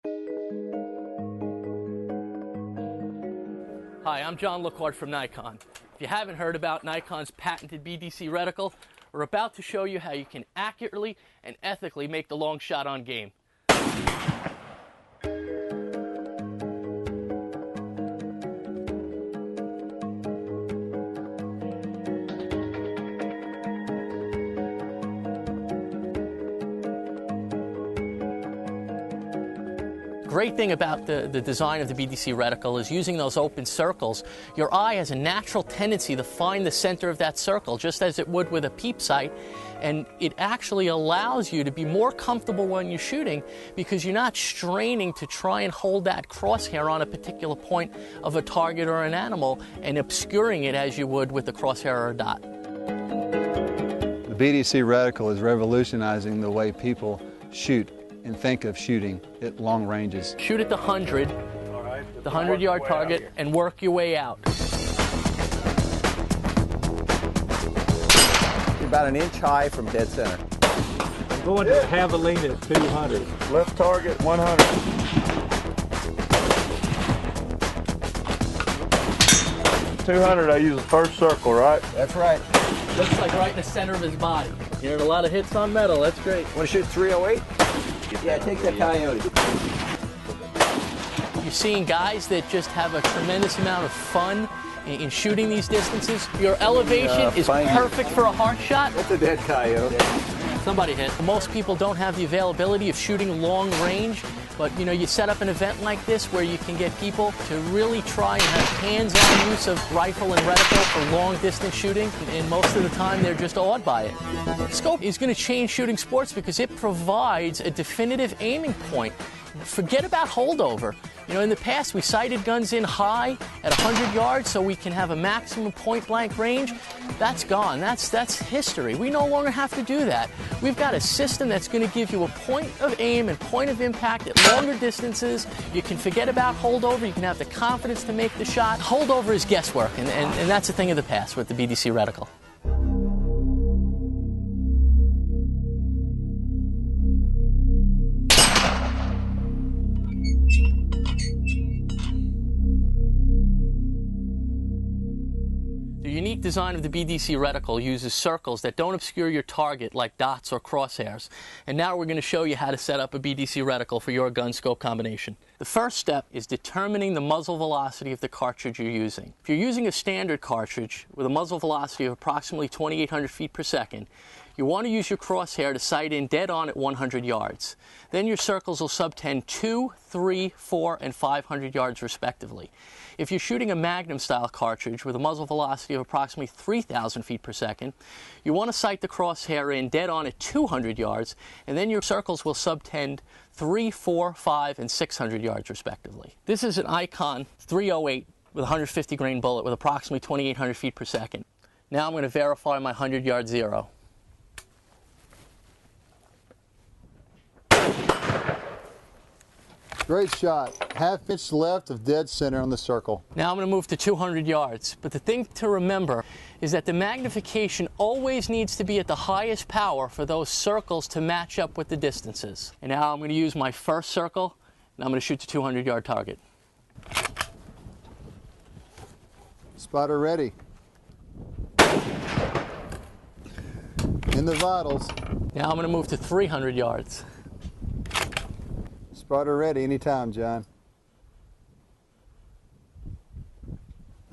Hi, I'm John LaCourte from Nikon. If you haven't heard about Nikon's patented BDC reticle, we're about to show you how you can accurately and ethically make the long shot on game. Great thing about the design of the BDC reticle is using those open circles. Your eye has a natural tendency to find the center of that circle, just as it would with a peep sight, and it actually allows you to be more comfortable when you're shooting because you're not straining to try and hold that crosshair on a particular point of a target or an animal and obscuring it as you would with a crosshair or a dot. The BDC reticle is revolutionizing the way people shoot and think of shooting at long ranges. Shoot at the 100, the 100-yard target, and work your way out. You're about an inch high from dead center. I'm going to javelin at 200. Left target, 100. 200, I use the first circle, right? That's right. Looks like right in the center of his body. You're hearing a lot of hits on metal, that's great. Want to shoot 308? Yeah, take that coyote. You're seeing guys that just have a tremendous amount of fun in shooting these distances. Your elevation is perfect for a hard shot. That's a dead coyote. Somebody hit. Most people don't have the availability of shooting long range, but you set up an event like this where you can get people to really try and have hands-on use of rifle and reticle for long distance shooting, and most of the time they're just awed by it. Scope is going to change shooting sports because it provides a definitive aiming point. Forget about holdover. In the past we sighted guns in high at 100 yards so we can have a maximum point-blank range. That's gone. That's history. We no longer have to do that. We've got a system that's going to give you a point of aim and point of impact at longer distances. You can forget about holdover. You can have the confidence to make the shot. Holdover is guesswork, and that's a thing of the past with the BDC reticle. The unique design of the BDC reticle uses circles that don't obscure your target like dots or crosshairs. And now we're going to show you how to set up a BDC reticle for your gun scope combination. The first step is determining the muzzle velocity of the cartridge you're using. If you're using a standard cartridge with a muzzle velocity of approximately 2,800 feet per second, you want to use your crosshair to sight in dead on at 100 yards. Then your circles will subtend 2, 3, 4, and 500 yards respectively. If you're shooting a Magnum style cartridge with a muzzle velocity of approximately 3,000 feet per second, you want to sight the crosshair in dead on at 200 yards, and then your circles will subtend 3, 4, 5, and 600 yards respectively. This is an Nikon 308 with a 150 grain bullet with approximately 2,800 feet per second. Now I'm going to verify my 100-yard zero. Great shot. Half-inch left of dead center on the circle. Now I'm going to move to 200 yards. But the thing to remember is that the magnification always needs to be at the highest power for those circles to match up with the distances. And now I'm going to use my first circle, and I'm going to shoot the 200-yard target. Spotter ready. In the vitals. Now I'm going to move to 300 yards. Spotter ready anytime, John.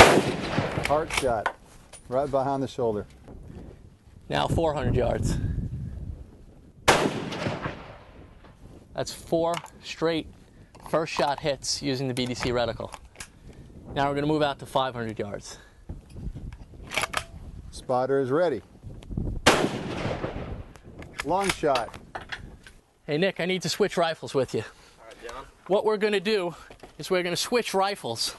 Heart shot, right behind the shoulder. Now 400 yards. That's 4 straight first shot hits using the BDC reticle. Now we're going to move out to 500 yards. Spotter is ready. Long shot. Hey Nick, I need to switch rifles with you. John. What we're going to do is we're going to switch rifles.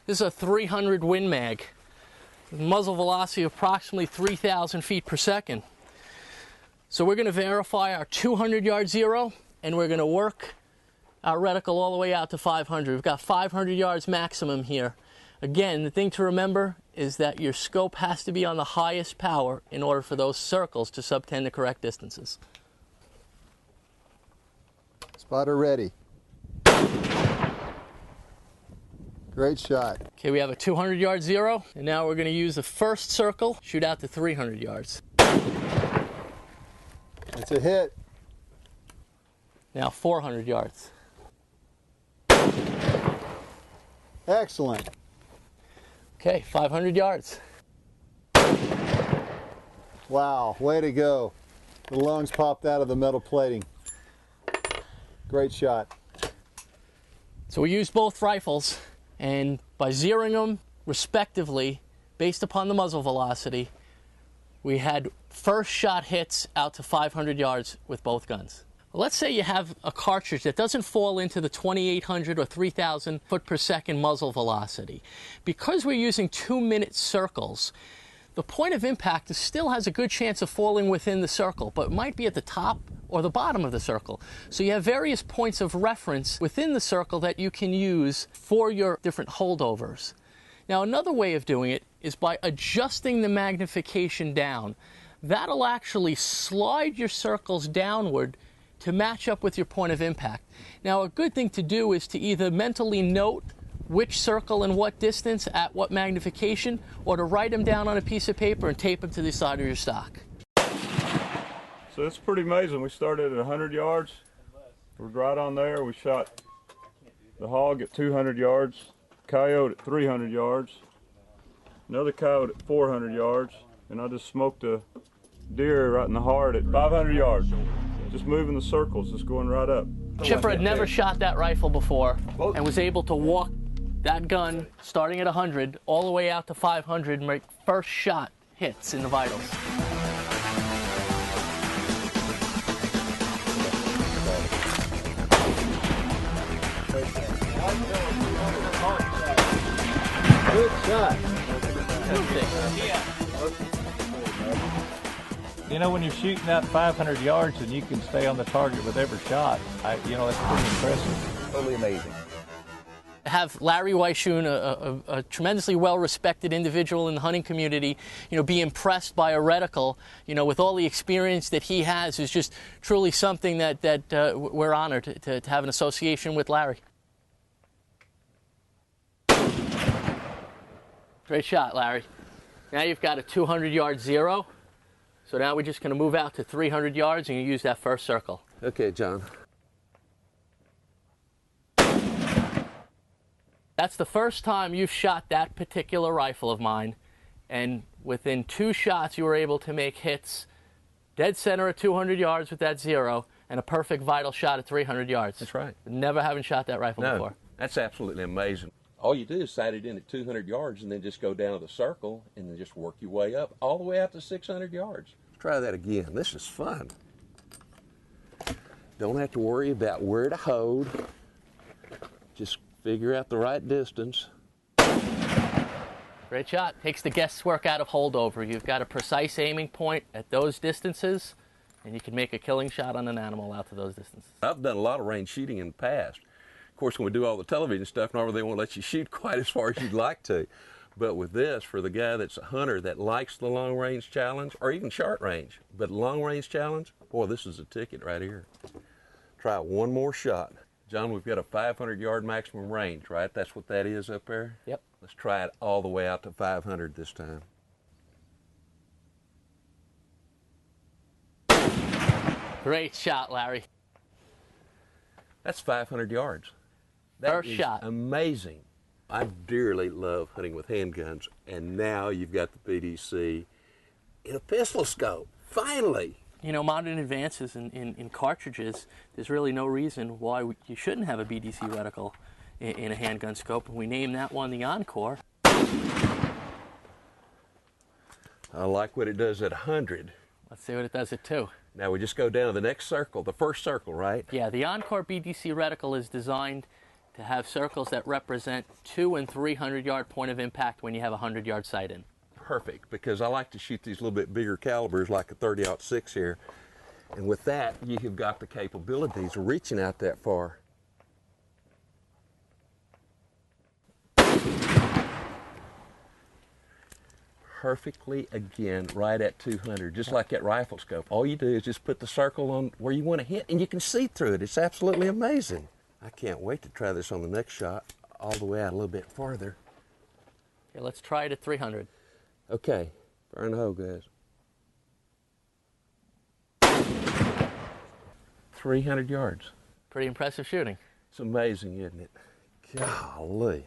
This is a 300 Win Mag, muzzle velocity of approximately 3,000 feet per second. So we're going to verify our 200-yard zero, and we're going to work our reticle all the way out to 500. We've got 500 yards maximum here. Again, the thing to remember is that your scope has to be on the highest power in order for those circles to subtend the correct distances. Spotter ready. Great shot. Okay, we have a 200-yard zero, and now we're going to use the first circle, shoot out to 300 yards. It's a hit. Now 400 yards. Excellent. Okay, 500 yards. Wow, way to go. The lungs popped out of the metal plating. Great shot. So we used both rifles, and by zeroing them respectively based upon the muzzle velocity, we had first shot hits out to 500 yards with both guns. Well, let's say you have a cartridge that doesn't fall into the 2,800 or 3,000 foot per second muzzle velocity. Because we're using 2-minute circles, the point of impact still has a good chance of falling within the circle, but it might be at the top or the bottom of the circle. So you have various points of reference within the circle that you can use for your different holdovers. Now, another way of doing it is by adjusting the magnification down. That'll actually slide your circles downward to match up with your point of impact. Now, a good thing to do is to either mentally note which circle and what distance at what magnification, or to write them down on a piece of paper and tape them to the side of your stock. So it's pretty amazing. We started at 100 yards. We're right on there. We shot the hog at 200 yards, coyote at 300 yards, another coyote at 400 yards, and I just smoked a deer right in the heart at 500 yards. Just moving the circles, just going right up. Chipper had never shot that rifle before and was able to walk that gun starting at 100 all the way out to 500 and make first shot hits in the vitals. Good shot. You know, when you're shooting out 500 yards and you can stay on the target with every shot, you know, that's pretty impressive. Totally amazing. Have Larry Weisshuhn, a tremendously well-respected individual in the hunting community, you know, be impressed by a reticle, you know, with all the experience that he has, is just truly something that we're honored to have an association with Larry. Great shot, Larry. Now you've got a 200-yard zero. So now we're just going to move out to 300 yards and you use that first circle. Okay, John. That's the first time you've shot that particular rifle of mine, and within 2 shots you were able to make hits dead center at 200 yards with that zero and a perfect vital shot at 300 yards. That's right. Never having shot that rifle before. That's absolutely amazing. All you do is sight it in at 200 yards and then just go down to the circle and then just work your way up all the way out to 600 yards. Try that again. This is fun. Don't have to worry about where to hold. Just figure out the right distance. Great shot. Takes the guesswork out of holdover. You've got a precise aiming point at those distances, and you can make a killing shot on an animal out to those distances. I've done a lot of range shooting in the past. Of course, when we do all the television stuff, normally they won't let you shoot quite as far as you'd like to. But with this, for the guy that's a hunter that likes the long range challenge, or even short range, but long range challenge, boy, this is a ticket right here. Try one more shot. John, we've got a 500 yard maximum range, right? That's what that is up there? Yep. Let's try it all the way out to 500 this time. Great shot, Larry. That's 500 yards. First shot. Amazing. I dearly love hunting with handguns, and now you've got the BDC in a pistol scope. Finally. You know, modern advances in cartridges, there's really no reason why you shouldn't have a BDC reticle in a handgun scope, and we named that one the Encore. I like what it does at 100. Let's see what it does at 2. Now we just go down to the next circle, the first circle, right? Yeah, the Encore BDC reticle is designed to have circles that represent 200 and 300 yard point of impact when you have a 100-yard sight in. Perfect, because I like to shoot these little bit bigger calibers like a 30-06 here. And with that, you have got the capabilities of reaching out that far. Perfectly, again, right at 200, just like that rifle scope. All you do is just put the circle on where you want to hit, and you can see through it. It's absolutely amazing. I can't wait to try this on the next shot. all the way out a little bit farther. Okay, let's try it at 300. Okay, fire in the hole, guys. 300 yards. Pretty impressive shooting. It's amazing, isn't it? Golly.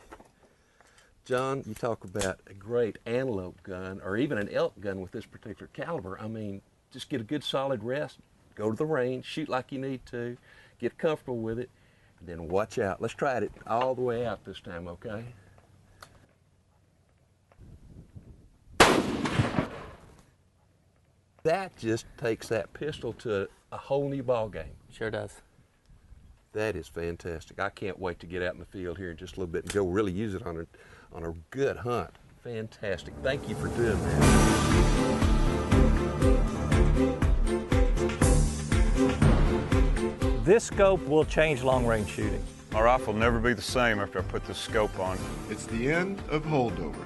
John, you talk about a great antelope gun or even an elk gun with this particular caliber. I mean, just get a good solid rest, go to the range, shoot like you need to, get comfortable with it, and then watch out. Let's try it all the way out this time, okay? That just takes that pistol to a whole new ball game. Sure does. That is fantastic. I can't wait to get out in the field here in just a little bit and go really use it on a good hunt. Fantastic. Thank you for doing that. This scope will change long-range shooting. My rifle will never be the same after I put this scope on. It's the end of holdover.